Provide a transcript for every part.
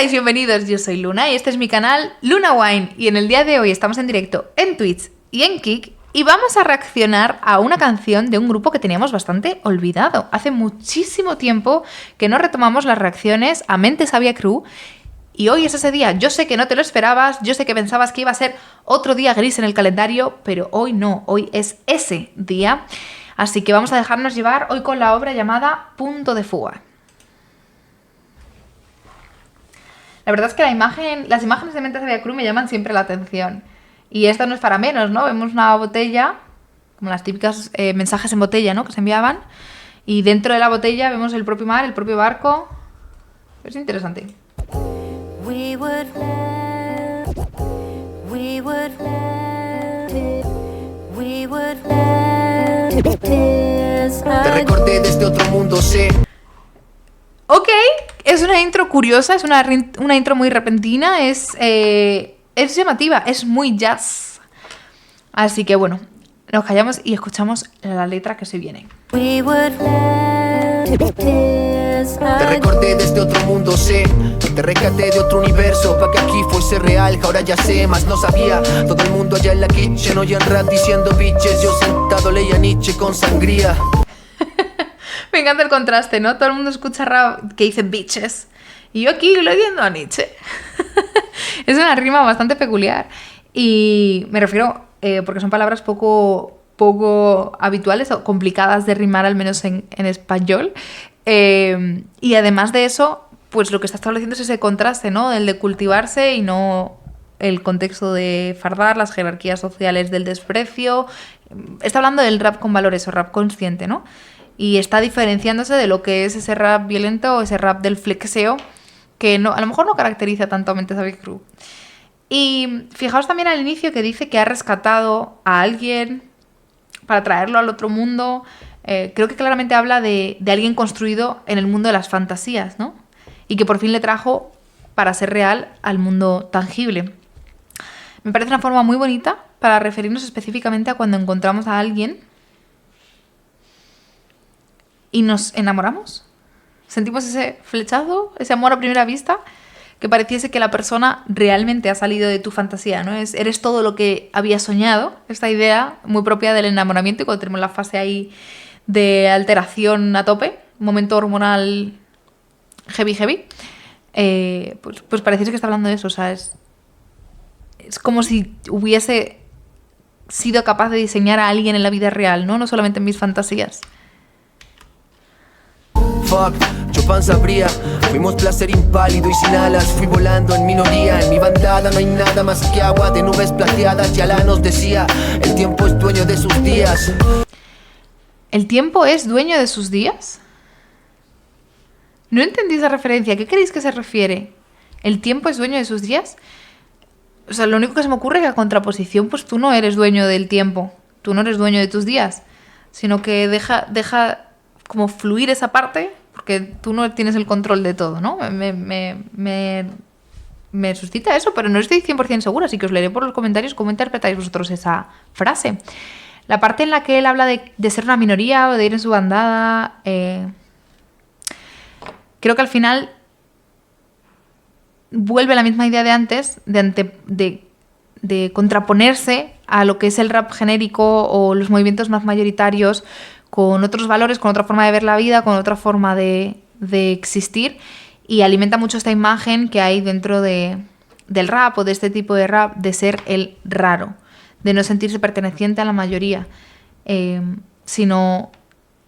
estáis? Bienvenidos, yo soy Luna y este es mi canal Luna Wine y en el día de hoy estamos en directo en Twitch y en Kick y vamos a reaccionar a una canción de un grupo que teníamos bastante olvidado. Hace muchísimo tiempo que no retomamos las reacciones a Mente Sabia Crew y hoy es ese día. Yo sé que no te lo esperabas, yo sé que pensabas que iba a ser otro día gris en el calendario, pero hoy no, hoy es ese día. Así que vamos a dejarnos llevar hoy con la obra llamada Punto de Fuga. La verdad es que las imágenes de Mente Sabia Crew me llaman siempre la atención. Y esto no es para menos, ¿no? Vemos una botella, como las típicas mensajes en botella, ¿no? Que se enviaban. Y dentro de la botella vemos el propio mar, el propio barco. Es interesante. Te recordé desde otro mundo, sé. Ok, es una intro curiosa, es una intro muy repentina, es llamativa, es muy jazz. Así que bueno, nos callamos y escuchamos la letra que se viene. Te recordé desde otro mundo, sé. Te rescaté de otro universo, pa' que aquí fuese real. Ahora ya sé, más no sabía. Todo el mundo allá en la kitchen, oían rap diciendo bitches. Yo sentado leía Nietzsche con sangría. Me encanta el contraste, ¿no? Todo el mundo escucha rap que dicen bitches y yo aquí leyendo a Nietzsche. Es una rima bastante peculiar y me refiero porque son palabras poco habituales o complicadas de rimar, al menos en español. Y además de eso, pues lo que está estableciendo es ese contraste, ¿no? El de cultivarse y no el contexto de fardar, las jerarquías sociales del desprecio. Está hablando del rap con valores o rap consciente, ¿no? Y está diferenciándose de lo que es ese rap violento o ese rap del flexeo que no, a lo mejor no caracteriza tanto a Mente Sabia Crew. Y fijaos también al inicio que dice que ha rescatado a alguien para traerlo al otro mundo. Creo que claramente habla de alguien construido en el mundo de las fantasías, ¿no? Y que por fin le trajo para ser real al mundo tangible. Me parece una forma muy bonita para referirnos específicamente a cuando encontramos a alguien y nos enamoramos. Sentimos ese flechazo, ese amor a primera vista, que pareciese que la persona realmente ha salido de tu fantasía, ¿no? Eres todo lo que habías soñado. Esta idea muy propia del enamoramiento, y cuando tenemos la fase ahí de alteración a tope, momento hormonal heavy, pues pareciese que está hablando de eso. O sea, es como si hubiese sido capaz de diseñar a alguien en la vida real, ¿no? No solamente en mis fantasías. Fuck, Chopin sabría. Fuimos placer impálido y sin alas. Fui volando en minoría. En mi bandada no hay nada más que agua de nubes plateadas. Y Alá nos decía, el tiempo es dueño de sus días. ¿El tiempo es dueño de sus días? No entendí esa referencia. ¿A qué creéis que se refiere? ¿El tiempo es dueño de sus días? O sea, lo único que se me ocurre es que a contraposición, pues tú no eres dueño del tiempo. Tú no eres dueño de tus días. Sino que deja como fluir esa parte, porque tú no tienes el control de todo, ¿no? Me suscita eso, pero no estoy 100% segura, así que os leeré por los comentarios cómo interpretáis vosotros esa frase. La parte en la que él habla de ser una minoría o de ir en su bandada, creo que al final vuelve a la misma idea de antes, de contraponerse a lo que es el rap genérico o los movimientos más mayoritarios, con otros valores, con otra forma de ver la vida, con otra forma de existir, y alimenta mucho esta imagen que hay dentro del rap o de este tipo de rap, de ser el raro, de no sentirse perteneciente a la mayoría, sino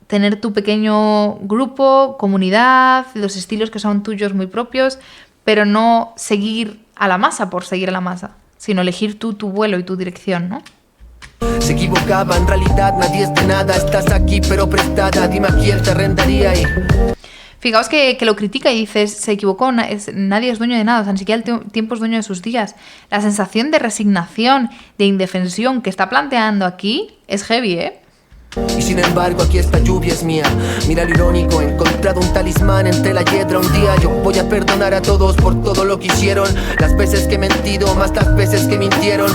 tener tu pequeño grupo, comunidad, los estilos que son tuyos muy propios, pero no seguir a la masa por seguir a la masa, sino elegir tú tu vuelo y tu dirección, ¿no? Se equivocaba, en realidad nadie es de nada. Estás aquí pero prestada, dime a quién te arrendaría y... Fijaos que lo critica y dice, se equivocó, nadie es dueño de nada, o sea, ni siquiera el tiempo es dueño de sus días. La sensación de resignación, de indefensión que está planteando aquí es heavy, ¿eh? Y sin embargo aquí esta lluvia es mía. Mira lo irónico, he encontrado un talismán entre la hiedra. Un día yo voy a perdonar a todos por todo lo que hicieron. Las veces que he mentido, más las veces que mintieron.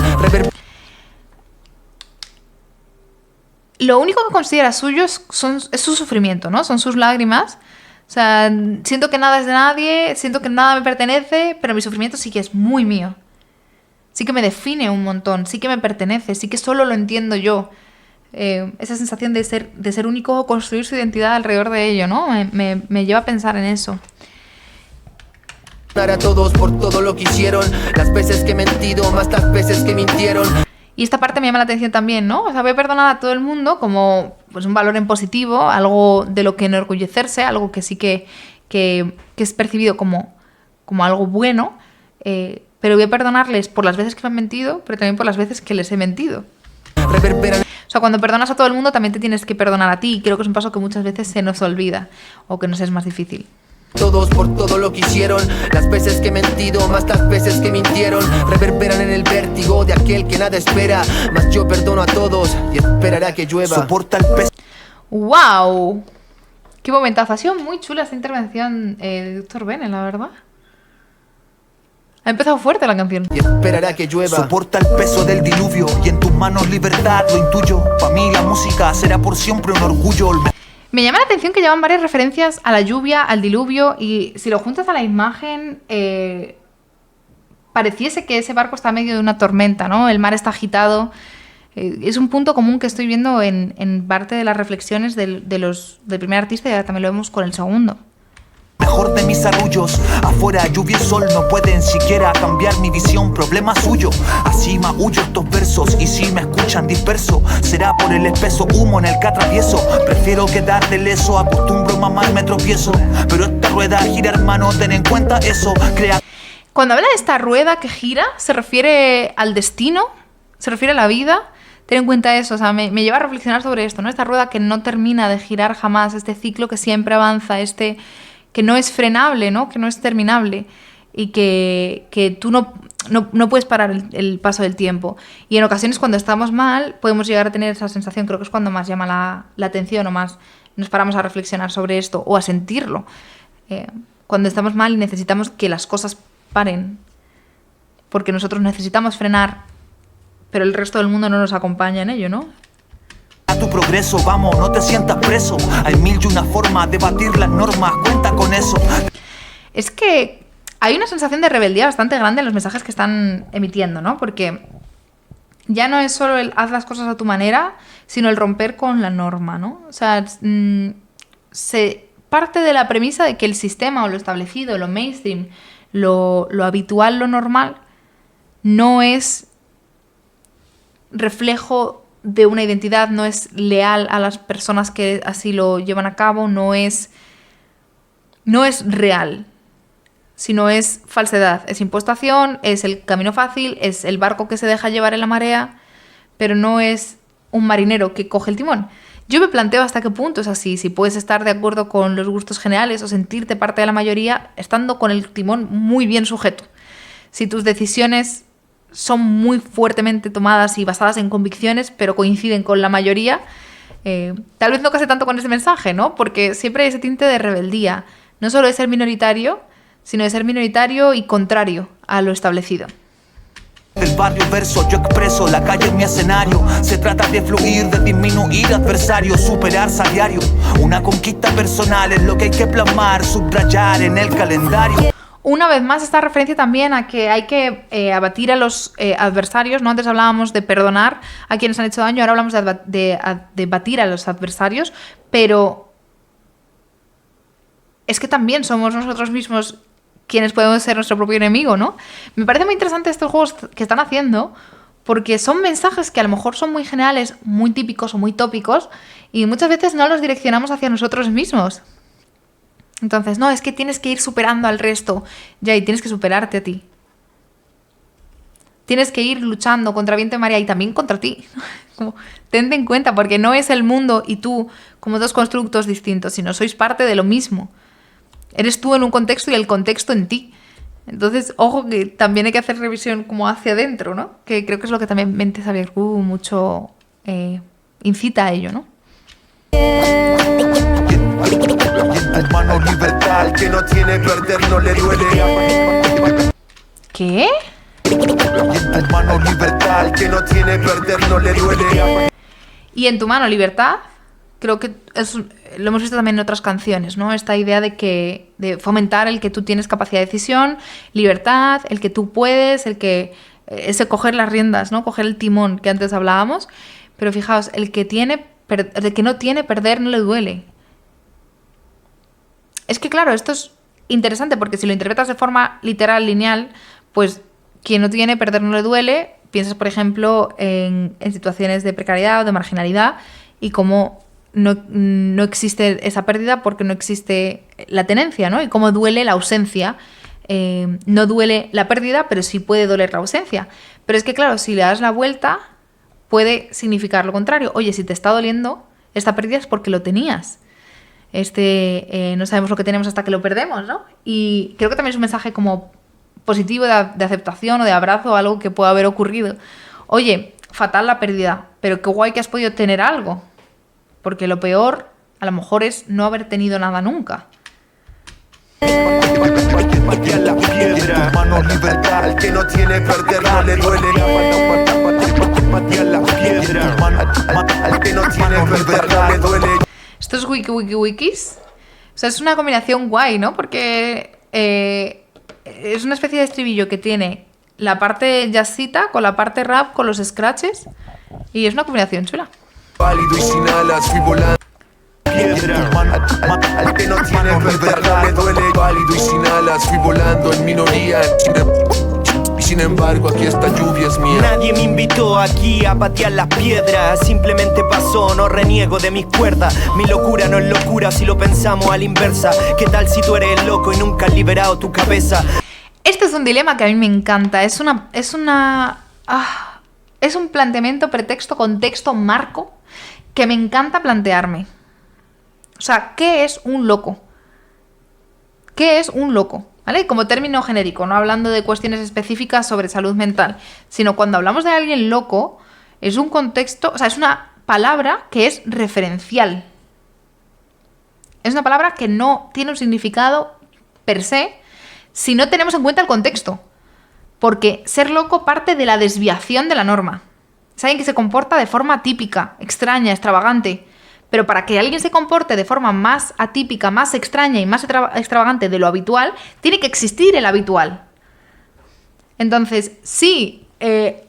Lo único que considera suyo es su sufrimiento, ¿no? Son sus lágrimas, O sea, siento que nada es de nadie, siento que nada me pertenece, pero mi sufrimiento sí que es muy mío. Sí que me define un montón, sí que me pertenece, sí que solo lo entiendo yo. Esa sensación de ser único, construir su identidad alrededor de ello, ¿no? Me lleva a pensar en eso. A todos por todo lo que hicieron, las veces que he mentido, más las veces que mintieron. Y esta parte me llama la atención también, ¿no? O sea, voy a perdonar a todo el mundo como pues, un valor en positivo, algo de lo que enorgullecerse, algo que sí que es percibido como algo bueno, pero voy a perdonarles por las veces que me han mentido, pero también por las veces que les he mentido. O sea, cuando perdonas a todo el mundo también te tienes que perdonar a ti, y creo que es un paso que muchas veces se nos olvida o que nos es más difícil. Todos por todo lo que hicieron, las veces que he mentido, más las veces que mintieron, reverberan en el vértigo de aquel que nada espera, mas yo perdono a todos y esperaré a que llueva. Soporta el peso. ¡Wow! ¡Qué momentazo! Ha sido muy chula esta intervención de Dr. Bene, la verdad. Ha empezado fuerte la canción. Y esperaré a que llueva. Soporta el peso del diluvio y en tus manos libertad, lo intuyo. Para mí la música será por siempre un orgullo. Me llama la atención que llevan varias referencias a la lluvia, al diluvio, y si lo juntas a la imagen, pareciese que ese barco está en medio de una tormenta, ¿no? El mar está agitado. Es un punto común que estoy viendo en parte de las reflexiones del primer artista, y ahora también lo vemos con el segundo. Mejor de mis arrullos, afuera lluvia y sol no pueden siquiera cambiar mi visión, problema suyo. Así maullo estos versos y si me escuchan disperso, será por el espeso humo en el que atravieso. Prefiero quedar de leso, acostumbro mamar, me tropiezo, pero esta rueda gira, hermano, ten en cuenta eso. Cuando habla de esta rueda que gira, se refiere al destino, se refiere a la vida. Ten en cuenta eso, o sea, me lleva a reflexionar sobre esto, ¿no? Esta rueda que no termina de girar jamás, este ciclo que siempre avanza, que no es frenable, ¿no? Que no es terminable y que tú no puedes parar el paso del tiempo. Y en ocasiones cuando estamos mal podemos llegar a tener esa sensación, creo que es cuando más llama la atención o más nos paramos a reflexionar sobre esto o a sentirlo. Cuando estamos mal y necesitamos que las cosas paren, porque nosotros necesitamos frenar, pero el resto del mundo no nos acompaña en ello, ¿no? A tu progreso, vamos, no te sientas preso. Hay mil y una formas de batir las normas, cuenta con eso. Es que hay una sensación de rebeldía bastante grande en los mensajes que están emitiendo, ¿no? Porque ya no es solo el haz las cosas a tu manera, sino el romper con la norma, ¿no? O sea, se parte de la premisa de que el sistema o lo establecido, lo mainstream, lo habitual, lo normal, no es reflejo de una identidad, no es leal a las personas que así lo llevan a cabo, no es real, sino es falsedad, es impostación, es el camino fácil, es el barco que se deja llevar en la marea, pero no es un marinero que coge el timón. Yo me planteo hasta qué punto es así, si puedes estar de acuerdo con los gustos generales o sentirte parte de la mayoría estando con el timón muy bien sujeto. Si tus decisiones son muy fuertemente tomadas y basadas en convicciones, pero coinciden con la mayoría, tal vez no case tanto con ese mensaje, ¿no? Porque siempre hay ese tinte de rebeldía, no solo de ser minoritario, sino de ser minoritario y contrario a lo establecido. Del barrio verso yo expreso, la calle es mi escenario. Se trata de fluir, de disminuir adversarios, superarse a diario. Una conquista personal es lo que hay que plasmar, subrayar en el calendario. Una vez más, esta referencia también a que hay que abatir a los adversarios, ¿no? Antes hablábamos de perdonar a quienes han hecho daño, ahora hablamos de batir a los adversarios, pero es que también somos nosotros mismos quienes podemos ser nuestro propio enemigo, ¿no? Me parece muy interesante estos juegos que están haciendo, porque son mensajes que a lo mejor son muy generales, muy típicos o muy tópicos, y muchas veces no los direccionamos hacia nosotros mismos. Entonces, no, es que tienes que ir superando al resto, ya, y tienes que superarte a ti. Tienes que ir luchando contra viento y marea y también contra ti. Como, tente en cuenta, porque no es el mundo y tú como dos constructos distintos, sino sois parte de lo mismo. Eres tú en un contexto y el contexto en ti. Entonces, ojo que también hay que hacer revisión como hacia adentro, ¿no? Que creo que es lo que también Mentes Abiertas mucho incita a ello, ¿no? Hermano, libertad, que no tiene perder, no le duele. ¿Qué? Hermano, libertad, que no tiene perder, no le duele. Y en tu mano libertad, creo que lo hemos visto también en otras canciones, ¿no? Esta idea de fomentar el que tú tienes capacidad de decisión, libertad, el que tú puedes, ese coger las riendas, ¿no? Coger el timón que antes hablábamos. Pero fijaos, el que no tiene, perder no le duele. Es que claro, esto es interesante porque si lo interpretas de forma literal, lineal, pues quien no tiene, perder no le duele. Piensas, por ejemplo, en situaciones de precariedad o de marginalidad y cómo no existe esa pérdida porque no existe la tenencia, ¿no? Y cómo duele la ausencia. No duele la pérdida, pero sí puede doler la ausencia. Pero es que, claro, si le das la vuelta, puede significar lo contrario. Oye, si te está doliendo esta pérdida es porque lo tenías. No sabemos lo que tenemos hasta que lo perdemos, ¿no? Y creo que también es un mensaje como positivo de aceptación o de abrazo a algo que pueda haber ocurrido. Oye, fatal la pérdida, pero qué guay que has podido tener algo. Porque lo peor, a lo mejor, es no haber tenido nada nunca. Patea la piedra, mano libertad, al que no tiene perder no le duele. Patea la piedra, al que no tiene perder no le duele. Esto es wikis. O sea, es una combinación guay, ¿no? Porque es una especie de estribillo que tiene la parte jazzita con la parte rap, con los scratches. Y es una combinación chula. Válido y sin alas, fui volando. Piedra, al que no tiene perder no le duele. Válido y sin alas, fui volando en minoría. Y sin embargo aquí esta lluvia es mía. Nadie me invitó aquí a patear las piedras. Simplemente pasó, no reniego de mis cuerdas. Mi locura no es locura si lo pensamos a la inversa. ¿Qué tal si tú eres el loco y nunca has liberado tu cabeza? Este es un dilema que a mí me encanta. Es un planteamiento, pretexto, contexto, marco que me encanta plantearme. O sea, ¿qué es un loco? ¿Qué es un loco? ¿Vale? Como término genérico, no hablando de cuestiones específicas sobre salud mental, sino cuando hablamos de alguien loco, es un contexto, o sea, es una palabra que es referencial. Es una palabra que no tiene un significado per se si no tenemos en cuenta el contexto. Porque ser loco parte de la desviación de la norma. Es alguien que se comporta de forma atípica, extraña, extravagante. Pero para que alguien se comporte de forma más atípica, más extraña y más extravagante de lo habitual, tiene que existir el habitual. Entonces, sí,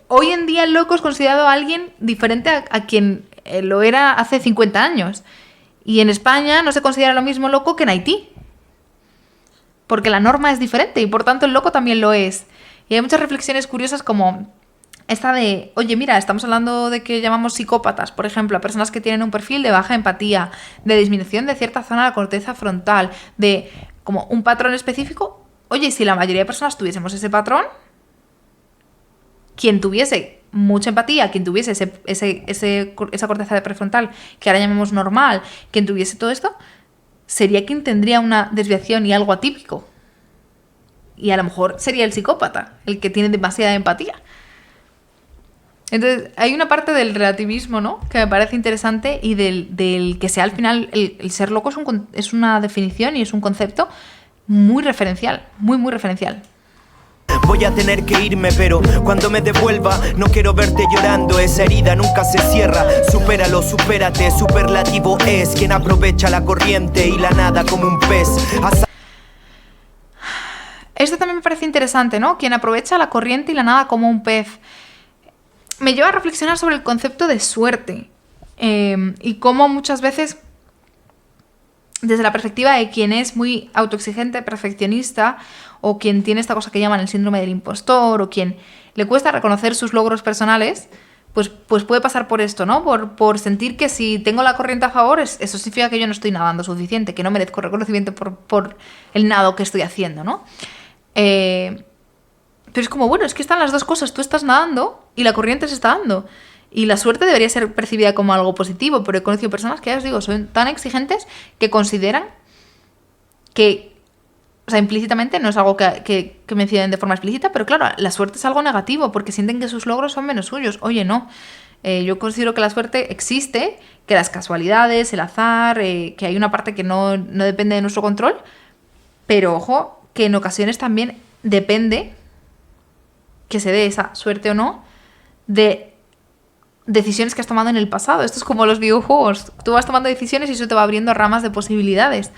hoy en día el loco es considerado alguien diferente a quien lo era hace 50 años. Y en España no se considera lo mismo loco que en Haití. Porque la norma es diferente y por tanto el loco también lo es. Y hay muchas reflexiones curiosas como esta de, oye, mira, estamos hablando de que llamamos psicópatas, por ejemplo, a personas que tienen un perfil de baja empatía, de disminución de cierta zona de la corteza frontal, de como un patrón específico. Oye, si la mayoría de personas tuviésemos ese patrón, quien tuviese mucha empatía, quien tuviese esa corteza prefrontal, que ahora llamamos normal, quien tuviese todo esto, sería quien tendría una desviación y algo atípico. Y a lo mejor sería el psicópata, el que tiene demasiada empatía. Entonces, hay una parte del relativismo, ¿no?, que me parece interesante y del que sea al final el ser loco es una definición y es un concepto muy referencial, muy, muy referencial. Voy a tener que irme, pero cuando me devuelva no quiero verte llorando. Esa herida nunca se cierra. Supéralo, supérate. Superlativo es quien aprovecha la corriente y la nada como un pez. Esto también me parece interesante, ¿no? Quien aprovecha la corriente y la nada como un pez. Me lleva a reflexionar sobre el concepto de suerte y cómo muchas veces, desde la perspectiva de quien es muy autoexigente, perfeccionista, o quien tiene esta cosa que llaman el síndrome del impostor, o quien le cuesta reconocer sus logros personales, pues puede pasar por esto, ¿no? Por sentir que si tengo la corriente a favor, eso significa que yo no estoy nadando suficiente, que no merezco reconocimiento por el nado que estoy haciendo, ¿no? Pero es como, bueno, es que están las dos cosas. Tú estás nadando y la corriente se está dando. Y la suerte debería ser percibida como algo positivo. Pero he conocido personas que, ya os digo, son tan exigentes que consideran que, o sea, implícitamente, no es algo que mencionen de forma explícita, pero claro, la suerte es algo negativo porque sienten que sus logros son menos suyos. Oye, no. Yo considero que la suerte existe, que las casualidades, el azar, que hay una parte que no depende de nuestro control. Pero, ojo, que en ocasiones también depende que se dé esa suerte o no de decisiones que has tomado en el pasado. Esto es como los videojuegos. Tú vas tomando decisiones y eso te va abriendo ramas de posibilidades.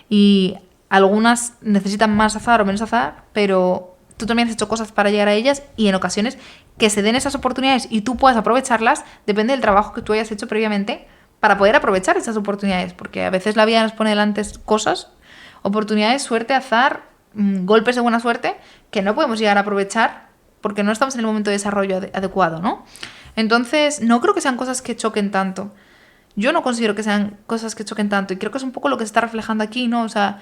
Y algunas necesitan más azar o menos azar, pero tú también has hecho cosas para llegar a ellas y en ocasiones que se den esas oportunidades y tú puedas aprovecharlas, depende del trabajo que tú hayas hecho previamente para poder aprovechar esas oportunidades. Porque a veces la vida nos pone delante cosas, oportunidades, suerte, azar, golpes de buena suerte que no podemos llegar a aprovechar porque no estamos en el momento de desarrollo adecuado, ¿no? Entonces, no creo que sean cosas que choquen tanto. Yo no considero que sean cosas que choquen tanto y creo que es un poco lo que se está reflejando aquí, ¿no? O sea,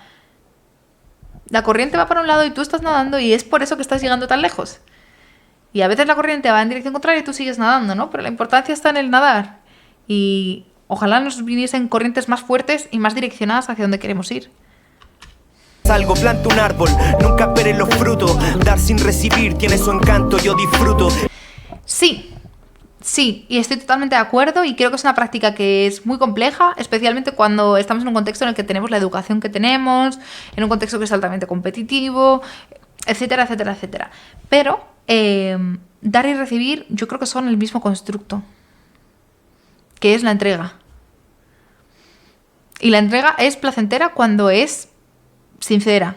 la corriente va para un lado y tú estás nadando y es por eso que estás llegando tan lejos. Y a veces la corriente va en dirección contraria y tú sigues nadando, ¿no? Pero la importancia está en el nadar. Y ojalá nos viniesen corrientes más fuertes y más direccionadas hacia donde queremos ir. Salgo, planto un árbol, nunca esperes los frutos. Dar sin recibir tiene su encanto, yo disfruto. Sí, y estoy totalmente de acuerdo y creo que es una práctica que es muy compleja, especialmente cuando estamos en un contexto en el que tenemos la educación que tenemos, en un contexto que es altamente competitivo, etcétera, etcétera, etcétera. Pero dar y recibir yo creo que son el mismo constructo, que es la entrega. Y la entrega es placentera cuando es sincera,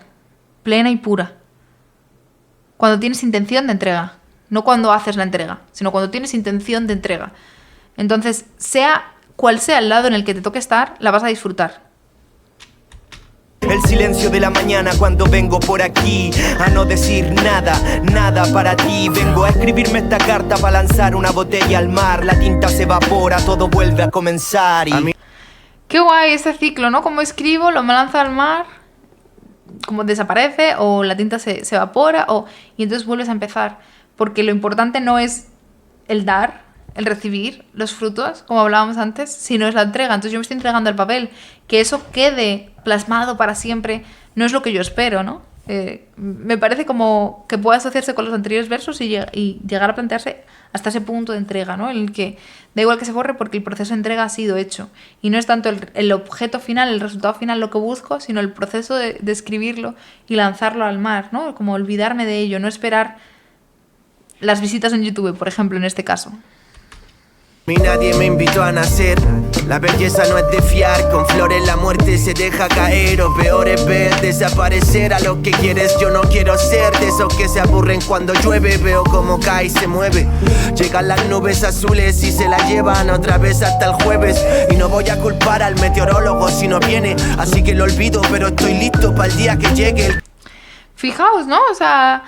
plena y pura. Cuando tienes intención de entrega. No cuando haces la entrega, sino cuando tienes intención de entrega. Entonces, sea cual sea el lado en el que te toque estar, la vas a disfrutar. El silencio de la mañana cuando vengo por aquí a no decir nada, nada para ti. Vengo a escribirme esta carta para lanzar una botella al mar. La tinta se evapora, todo vuelve a comenzar y... Qué guay ese ciclo, ¿no? Como escribo, lo me lanzo al mar, como desaparece, o la tinta se evapora, y entonces vuelves a empezar. Porque lo importante no es el dar, el recibir los frutos, como hablábamos antes, sino es la entrega. Entonces yo me estoy entregando el papel. Que eso quede plasmado para siempre no es lo que yo espero, ¿no? Me parece como que puede asociarse con los anteriores versos y llegar a plantearse hasta ese punto de entrega, ¿no? En el que da igual que se borre porque el proceso de entrega ha sido hecho. Y no es tanto el objeto final, el resultado final lo que busco, sino el proceso de escribirlo y lanzarlo al mar, ¿no? Como olvidarme de ello, no esperar las visitas en YouTube, por ejemplo, en este caso. A mí nadie me invitó a nacer. La belleza no es de fiar. Con flores la muerte se deja caer. O peor es ver desaparecer a lo que quieres. Yo no quiero ser de esos que se aburren cuando llueve. Veo cómo cae y se mueve. Llegan las nubes azules y se la llevan otra vez hasta el jueves. Y no voy a culpar al meteorólogo si no viene. Así que lo olvido, pero estoy listo para el día que llegue. Fijaos, ¿no? O sea,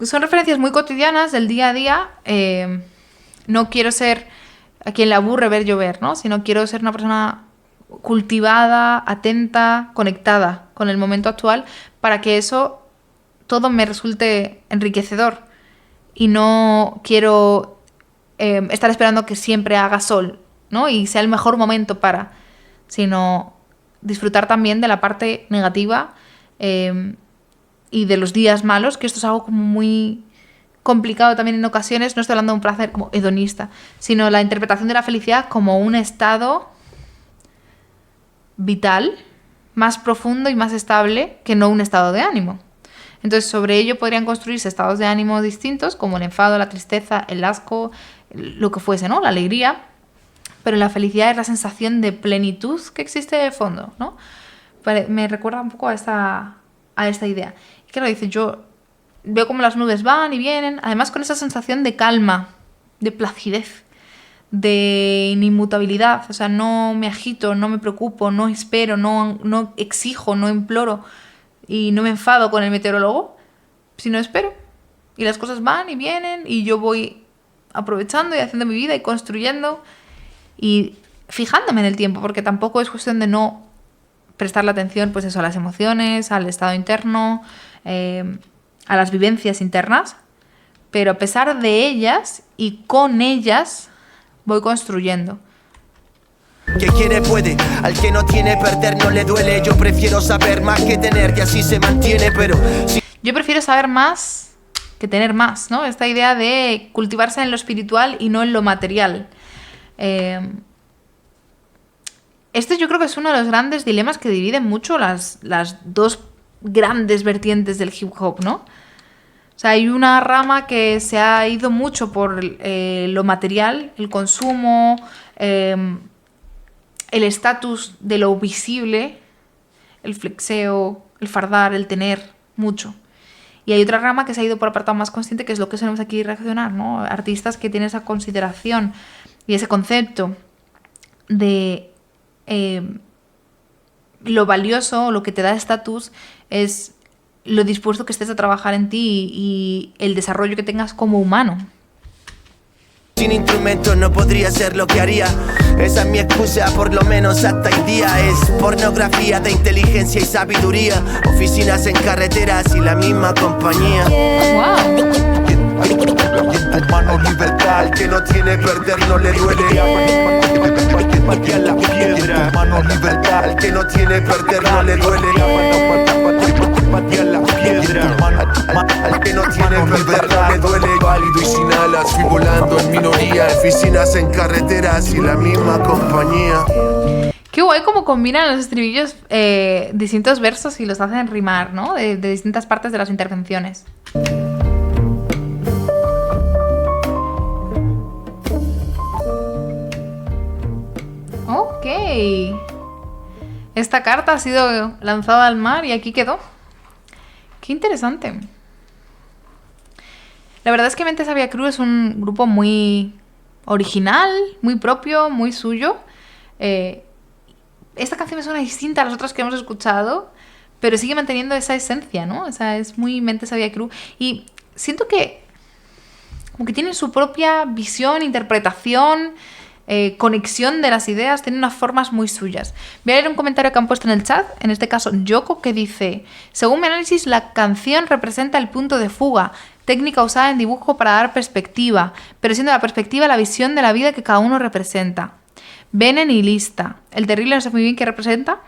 son referencias muy cotidianas del día a día. No quiero ser a quien le aburre ver llover, ¿no? Sino quiero ser una persona cultivada, atenta, conectada con el momento actual para que eso todo me resulte enriquecedor. Y no quiero estar esperando que siempre haga sol, ¿no? Y sea el mejor momento sino disfrutar también de la parte negativa y de los días malos, que esto es algo como muy complicado también en ocasiones. No estoy hablando de un placer como hedonista, sino la interpretación de la felicidad como un estado vital, más profundo y más estable que no un estado de ánimo. Entonces sobre ello podrían construirse estados de ánimo distintos, como el enfado, la tristeza, el asco, lo que fuese, ¿no? La alegría. Pero la felicidad es la sensación de plenitud que existe de fondo, ¿no? Me recuerda un poco a esta idea. Y claro, dice, yo veo cómo las nubes van y vienen, además con esa sensación de calma, de placidez, de inmutabilidad. O sea, no me agito, no me preocupo, no espero, no exijo, no imploro y no me enfado con el meteorólogo, sino espero. Y las cosas van y vienen y yo voy aprovechando y haciendo mi vida y construyendo y fijándome en el tiempo, porque tampoco es cuestión de no prestarle atención, pues eso, a las emociones, al estado interno, a las vivencias internas, pero a pesar de ellas y con ellas voy construyendo. Que quiere puede, al que no tiene perder no le duele. Yo prefiero saber más que tener, y así se mantiene, pero... Yo prefiero saber más que tener más, ¿no? Esta idea de cultivarse en lo espiritual y no en lo material. Este yo creo que es uno de los grandes dilemas que dividen mucho las dos grandes vertientes del hip hop, ¿no? O sea, hay una rama que se ha ido mucho por lo material, el consumo, el estatus de lo visible, el flexeo, el fardar, el tener, mucho. Y hay otra rama que se ha ido por apartado más consciente, que es lo que solemos aquí reaccionar, ¿no? Artistas que tienen esa consideración y ese concepto de lo valioso, lo que te da estatus, es lo dispuesto que estés a trabajar en ti y el desarrollo que tengas como humano. Sin instrumentos no podría ser lo que haría. Esa es mi excusa, por lo menos hasta hoy día. Es pornografía de inteligencia y sabiduría. Oficinas en carreteras y la misma compañía. ¡Wow! Hermano libertad, al que no tiene perder no le duele. Patea la piedra. Hermano libertad, al que no tiene perder no le duele. Patea la piedra. Al que no tiene perder no le duele. Válido y sin alas, fui volando en minoría. Oficinas en carreteras y la misma compañía. Qué guay como combinan los estribillos distintos versos y los hacen rimar, ¿no? De distintas partes de las intervenciones. Ok. Esta carta ha sido lanzada al mar y aquí quedó. Qué interesante. La verdad es que Mente Sabia Crew es un grupo muy original, muy propio, muy suyo. Esta canción me suena distinta a las otras que hemos escuchado, pero sigue manteniendo esa esencia, ¿no? O sea, es muy Mente Sabia Crew. Y siento que como que tienen su propia visión, interpretación, conexión de las ideas, tienen unas formas muy suyas. Voy a leer un comentario que han puesto en el chat, en este caso Yoko, que dice: según mi análisis, la canción representa el punto de fuga, técnica usada en dibujo para dar perspectiva, pero siendo la perspectiva la visión de la vida que cada uno representa. Bene nihilista, el terrible no sé muy bien qué representa.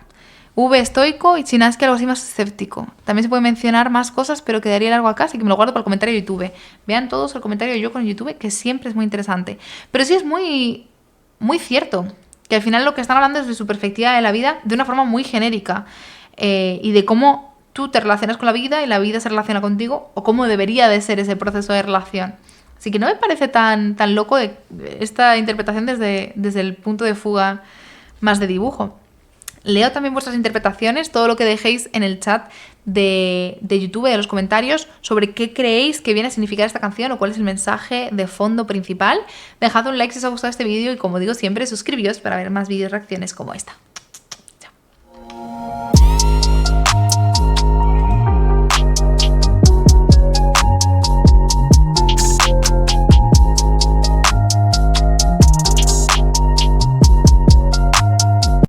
V estoico y Chinaski algo así más escéptico. También se puede mencionar más cosas, pero quedaría largo acá, así que me lo guardo para el comentario de YouTube. Vean todos el comentario de Yoko en YouTube, que siempre es muy interesante. Pero sí es muy, muy cierto que al final lo que están hablando es de su perspectiva de la vida de una forma muy genérica, y de cómo tú te relacionas con la vida y la vida se relaciona contigo, o cómo debería de ser ese proceso de relación. Así que no me parece tan loco esta interpretación desde el punto de fuga más de dibujo. Leo también vuestras interpretaciones, todo lo que dejéis en el chat de YouTube, de los comentarios, sobre qué creéis que viene a significar esta canción o cuál es el mensaje de fondo principal. Dejad un like si os ha gustado este vídeo y, como digo siempre, suscribíos para ver más vídeos reacciones como esta.